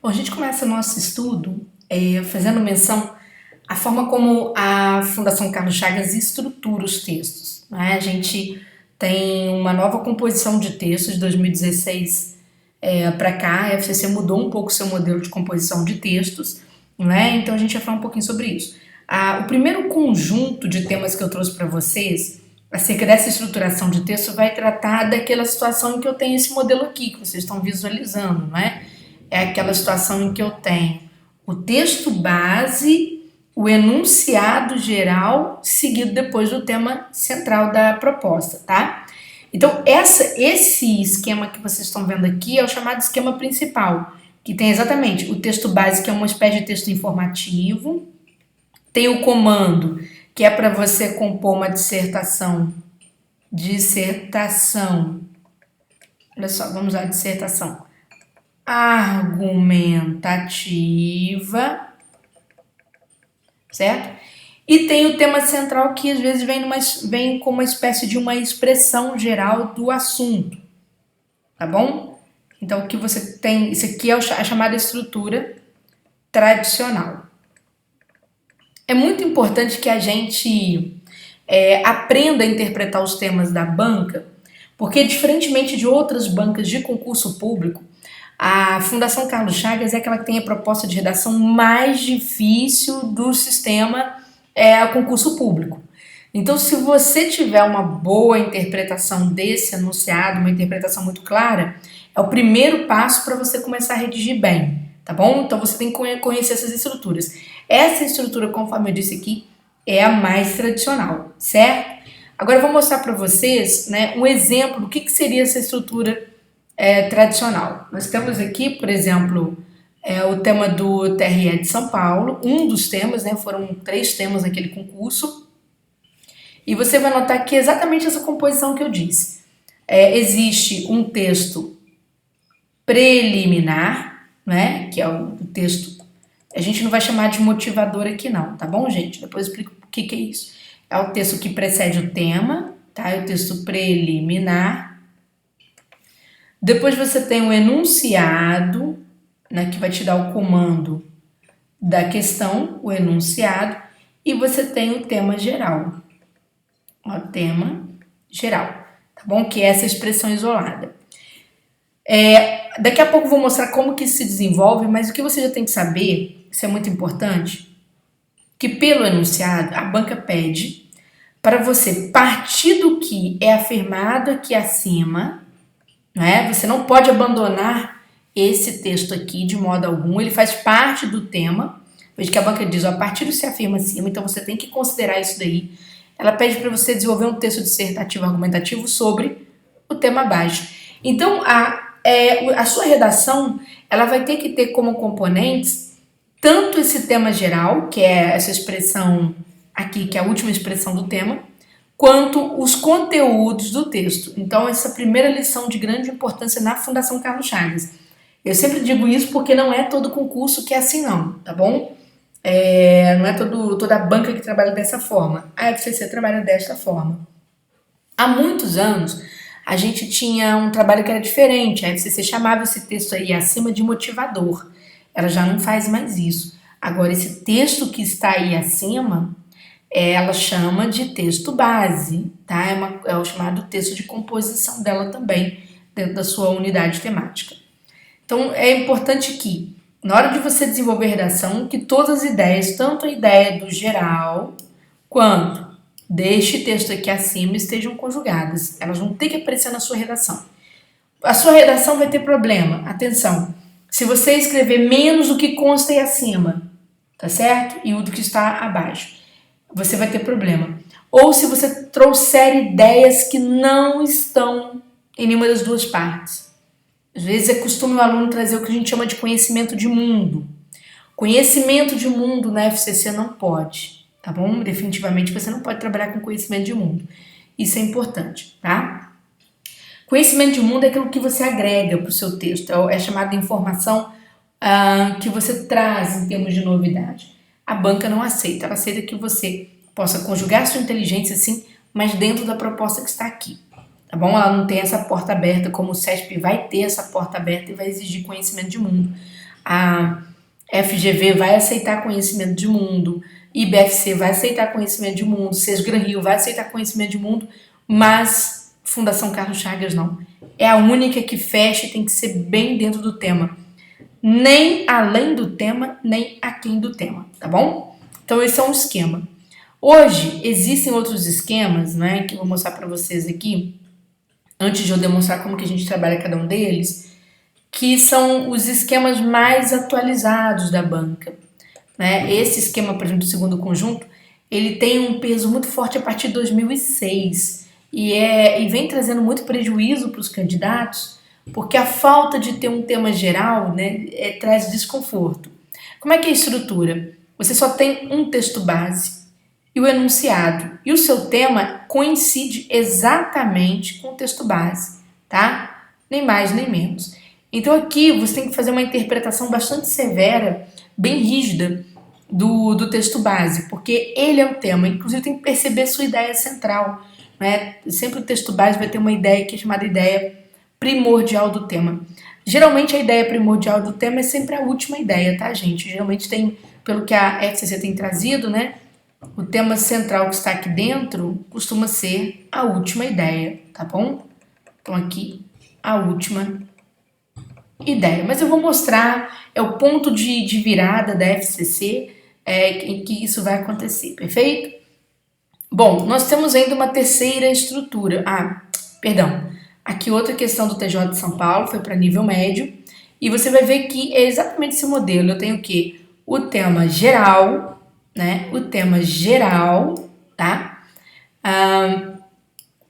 Bom, a gente começa o nosso estudo fazendo menção à forma como a Fundação Carlos Chagas estrutura os textos, né? A gente tem uma nova composição de textos de 2016 para cá. A FCC mudou um pouco seu modelo de composição de textos, né? Então a gente vai falar um pouquinho sobre isso. O primeiro conjunto de temas que eu trouxe para vocês acerca dessa estruturação de texto vai tratar daquela situação em que eu tenho esse modelo aqui, que vocês estão visualizando, não é? É aquela situação em que eu tenho o texto base, o enunciado geral, seguido depois do tema central da proposta, tá? Então, esse esquema que vocês estão vendo aqui é o chamado esquema principal, que tem exatamente o texto base, que é uma espécie de texto informativo, tem o comando, que é para você compor uma dissertação. Olha só, vamos lá, dissertação argumentativa, certo? E tem o tema central, que às vezes vem com uma espécie de uma expressão geral do assunto, tá bom? Então, o que você tem, isso aqui é a chamada estrutura tradicional. É muito importante que a gente aprenda a interpretar os temas da banca, porque diferentemente de outras bancas de concurso público, a Fundação Carlos Chagas é aquela que tem a proposta de redação mais difícil do sistema concurso público. Então, se você tiver uma boa interpretação desse enunciado, uma interpretação muito clara, é o primeiro passo para você começar a redigir bem, tá bom? Então, você tem que conhecer essas estruturas. Essa estrutura, conforme eu disse aqui, é a mais tradicional, certo? Agora, eu vou mostrar para vocês, né, um exemplo do que seria essa estrutura tradicional. Nós temos aqui, por exemplo, o tema do TRE de São Paulo, um dos temas, né, foram 3 temas naquele concurso, e você vai notar que é exatamente essa composição que eu disse. Existe um texto preliminar, né, que é o texto, a gente não vai chamar de motivador aqui não, tá bom, gente? Depois eu explico o que é isso. É o texto que precede o tema, tá? É o texto preliminar. Depois você tem o enunciado, né, que vai te dar o comando da questão, o enunciado, e você tem o tema geral. O tema geral, tá bom? Que é essa expressão isolada. Daqui a pouco eu vou mostrar como que isso se desenvolve, mas o que você já tem que saber, isso é muito importante, que pelo enunciado a banca pede para você partir do que é afirmado aqui acima, né? Você não pode abandonar esse texto aqui de modo algum, ele faz parte do tema. Veja que a banca diz, a partir do que se afirma acima, então você tem que considerar isso daí. Ela pede para você desenvolver um texto dissertativo argumentativo sobre o tema abaixo. Então, a sua redação, ela vai ter que ter como componentes tanto esse tema geral, que é essa expressão aqui, que é a última expressão do tema, quanto os conteúdos do texto. Então, essa primeira lição de grande importância na Fundação Carlos Chagas. Eu sempre digo isso porque não é todo concurso que é assim não, tá bom? Não é toda a banca que trabalha dessa forma. A FCC trabalha desta forma. Há muitos anos, a gente tinha um trabalho que era diferente. A FCC chamava esse texto aí acima de motivador. Ela já não faz mais isso. Agora, esse texto que está aí acima, ela chama de texto base, tá? É o chamado texto de composição dela também, dentro da sua unidade temática. Então, é importante que, na hora de você desenvolver a redação, que todas as ideias, tanto a ideia do geral, quanto deste texto aqui acima, estejam conjugadas. Elas vão ter que aparecer na sua redação. A sua redação vai ter problema, atenção, se você escrever menos do que consta aí acima, tá certo? E o do que está abaixo, você vai ter problema. Ou se você trouxer ideias que não estão em nenhuma das duas partes. Às vezes é costume o aluno trazer o que a gente chama de conhecimento de mundo. Conhecimento de mundo na FCC não pode, tá bom? Definitivamente você não pode trabalhar com conhecimento de mundo. Isso é importante, tá? Conhecimento de mundo é aquilo que você agrega para o seu texto. É chamada de informação que você traz em termos de novidade. A banca não aceita. Ela aceita que você possa conjugar sua inteligência, sim, mas dentro da proposta que está aqui. Tá bom? Ela não tem essa porta aberta, como o CESP vai ter essa porta aberta e vai exigir conhecimento de mundo. a FGV vai aceitar conhecimento de mundo, IBFC vai aceitar conhecimento de mundo, SESGRAN Rio vai aceitar conhecimento de mundo, mas Fundação Carlos Chagas não. É a única que fecha e tem que ser bem dentro do tema. Nem além do tema, nem aquém do tema, tá bom? Então esse é um esquema. Hoje existem outros esquemas, né, que eu vou mostrar para vocês aqui, antes de eu demonstrar como que a gente trabalha cada um deles, que são os esquemas mais atualizados da banca, né? Esse esquema, por exemplo, do segundo conjunto, ele tem um peso muito forte a partir de 2006 e vem trazendo muito prejuízo para os candidatos, porque a falta de ter um tema geral, né, traz desconforto. Como é que é a estrutura? Você só tem um texto base e o enunciado, e o seu tema coincide exatamente com o texto base, tá? Nem mais nem menos. Então aqui você tem que fazer uma interpretação bastante severa, bem rígida, do texto base, porque ele é o tema. Inclusive tem que perceber sua ideia central, né? Sempre o texto base vai ter uma ideia que é chamada ideia primordial do tema. Geralmente a ideia primordial do tema é sempre a última ideia, tá, gente? Geralmente tem, pelo que a FCC tem trazido, né? O tema central que está aqui dentro costuma ser a última ideia, tá bom? Então aqui, a última ideia. Mas eu vou mostrar, é o ponto de virada da FCC em que isso vai acontecer, perfeito? Bom, nós temos ainda uma terceira estrutura. Perdão. Aqui outra questão do TJ de São Paulo, foi para nível médio. E você vai ver que é exatamente esse modelo. Eu tenho o quê? O tema geral, né? O tema geral, tá?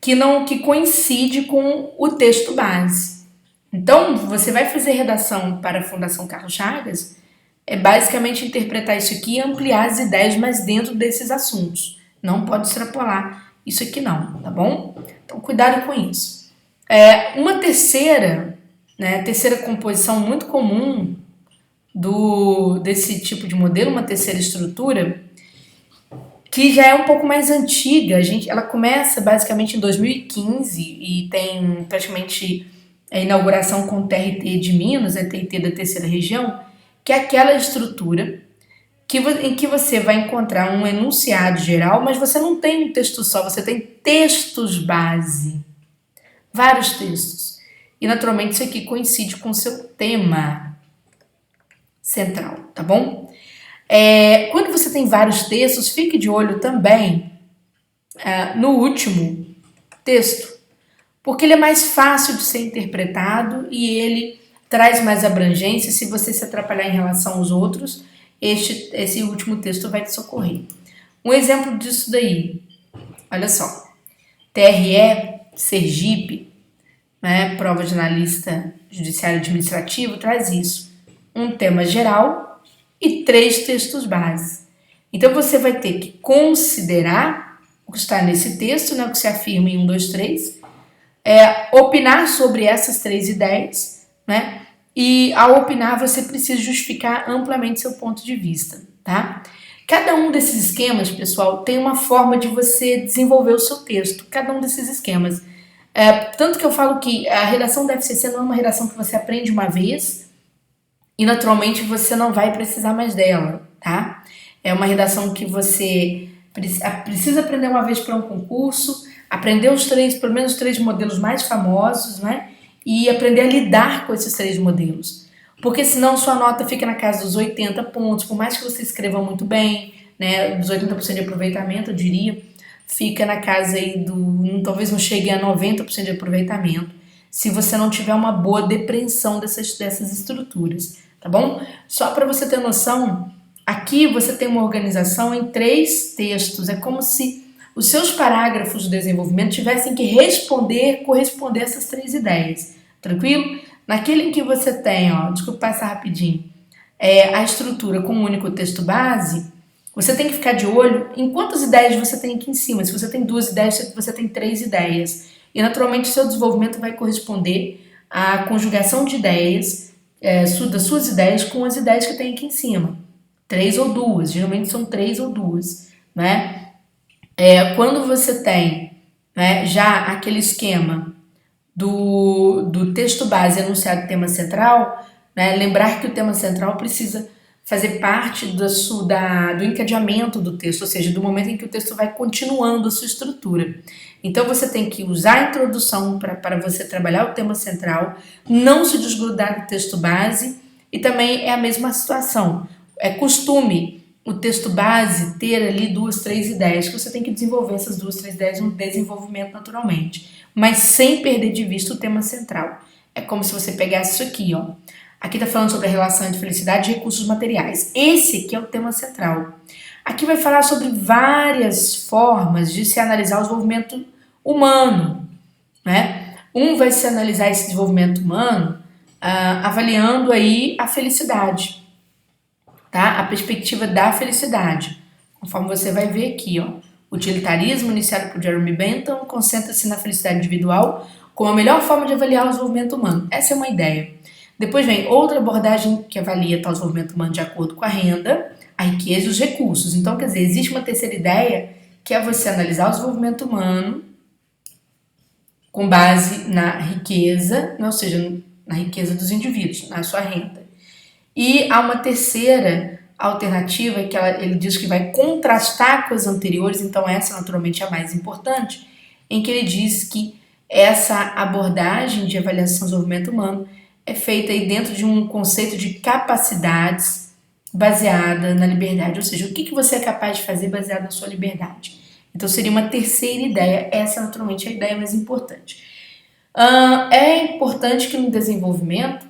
Que coincide com o texto base. Então, você vai fazer redação para a Fundação Carlos Chagas, é basicamente interpretar isso aqui e ampliar as ideias, mas dentro desses assuntos. Não pode extrapolar isso aqui não, tá bom? Então, cuidado com isso. Uma terceira, né, terceira composição muito comum desse tipo de modelo, uma terceira estrutura, que já é um pouco mais antiga. Ela começa basicamente em 2015 e tem praticamente a inauguração com o TRT de Minas, a TRT da terceira região, que é aquela estrutura em que você vai encontrar um enunciado geral, mas você não tem um texto só, você tem textos base, vários textos. E naturalmente isso aqui coincide com o seu tema central, tá bom? Quando você tem vários textos, fique de olho também no último texto, porque ele é mais fácil de ser interpretado e ele traz mais abrangência. Se você se atrapalhar em relação aos outros, esse último texto vai te socorrer. Um exemplo disso daí, olha só, TRE, Sergipe, né, prova de analista judiciário administrativo, traz isso. Um tema geral e 3 textos base. Então você vai ter que considerar o que está nesse texto, né, o que se afirma em 1, 2, 3, opinar sobre essas 3 ideias, né? E ao opinar você precisa justificar amplamente seu ponto de vista, tá? Cada um desses esquemas, pessoal, tem uma forma de você desenvolver o seu texto. Cada um desses esquemas. Tanto que eu falo que a redação da FCC não é uma redação que você aprende uma vez e naturalmente você não vai precisar mais dela, tá? É uma redação que você precisa aprender uma vez para um concurso, aprender pelo menos os 3 modelos mais famosos, né? E aprender a lidar com esses 3 modelos. Porque senão sua nota fica na casa dos 80 pontos, por mais que você escreva muito bem, né? Dos 80% de aproveitamento, eu diria, fica na casa aí talvez não chegue a 90% de aproveitamento, se você não tiver uma boa depreensão dessas estruturas, tá bom? Só para você ter noção, aqui você tem uma organização em 3 textos, é como se os seus parágrafos de desenvolvimento tivessem que corresponder a essas 3 ideias, tranquilo? Naquele em que você tem, desculpa passar rapidinho, a estrutura com um único texto base, você tem que ficar de olho em quantas ideias você tem aqui em cima. Se você tem 2 ideias, você tem 3 ideias. E naturalmente o seu desenvolvimento vai corresponder à conjugação de ideias, das suas ideias com as ideias que tem aqui em cima. 3 ou 2, geralmente são 3 ou 2, né? Quando você tem, né, já aquele esquema do texto base enunciado tema central, né? Lembrar que o tema central precisa fazer parte do encadeamento do texto, ou seja, do momento em que o texto vai continuando a sua estrutura. Então você tem que usar a introdução para você trabalhar o tema central, não se desgrudar do texto base, e também é a mesma situação. É costume o texto base ter ali 2, 3 ideias, que você tem que desenvolver essas 2, 3 ideias no desenvolvimento naturalmente, mas sem perder de vista o tema central. É como se você pegasse isso aqui, ó. Aqui está falando sobre a relação entre felicidade e recursos materiais. Esse aqui é o tema central. Aqui vai falar sobre várias formas de se analisar o desenvolvimento humano, né? Vai se analisar esse desenvolvimento humano avaliando aí a felicidade, tá? A perspectiva da felicidade. Conforme você vai ver aqui, ó. O utilitarismo, iniciado por Jeremy Bentham, concentra-se na felicidade individual como a melhor forma de avaliar o desenvolvimento humano. Essa é uma ideia. Depois vem outra abordagem que avalia tal desenvolvimento humano de acordo com a renda, a riqueza e os recursos. Então, quer dizer, existe uma terceira ideia que é você analisar o desenvolvimento humano com base na riqueza, ou seja, na riqueza dos indivíduos, na sua renda. E há uma terceira alternativa que ele diz que vai contrastar com as anteriores, então essa naturalmente é a mais importante, em que ele diz que essa abordagem de avaliação do desenvolvimento humano é feita aí dentro de um conceito de capacidades baseada na liberdade, ou seja, o que você é capaz de fazer baseado na sua liberdade. Então seria uma terceira ideia, essa naturalmente é a ideia mais importante. É importante que no desenvolvimento,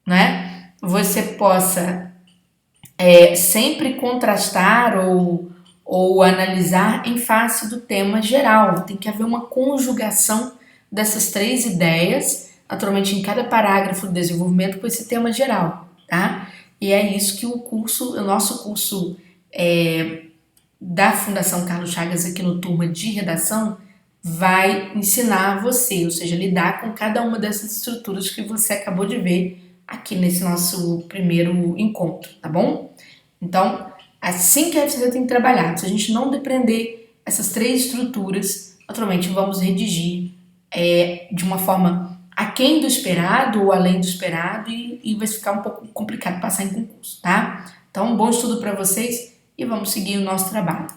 né, você possa sempre contrastar ou analisar em face do tema geral. Tem que haver uma conjugação dessas 3 ideias, naturalmente em cada parágrafo do desenvolvimento, com esse tema geral, tá? E é isso que o nosso curso da Fundação Carlos Chagas aqui no Turma de Redação vai ensinar você, ou seja, lidar com cada uma dessas estruturas que você acabou de ver aqui nesse nosso primeiro encontro, tá bom? Então, assim que a FCZ tem que trabalhar, se a gente não depreender essas 3 estruturas, naturalmente vamos redigir de uma forma aquém do esperado ou além do esperado e vai ficar um pouco complicado passar em concurso, tá? Então, bom estudo para vocês e vamos seguir o nosso trabalho.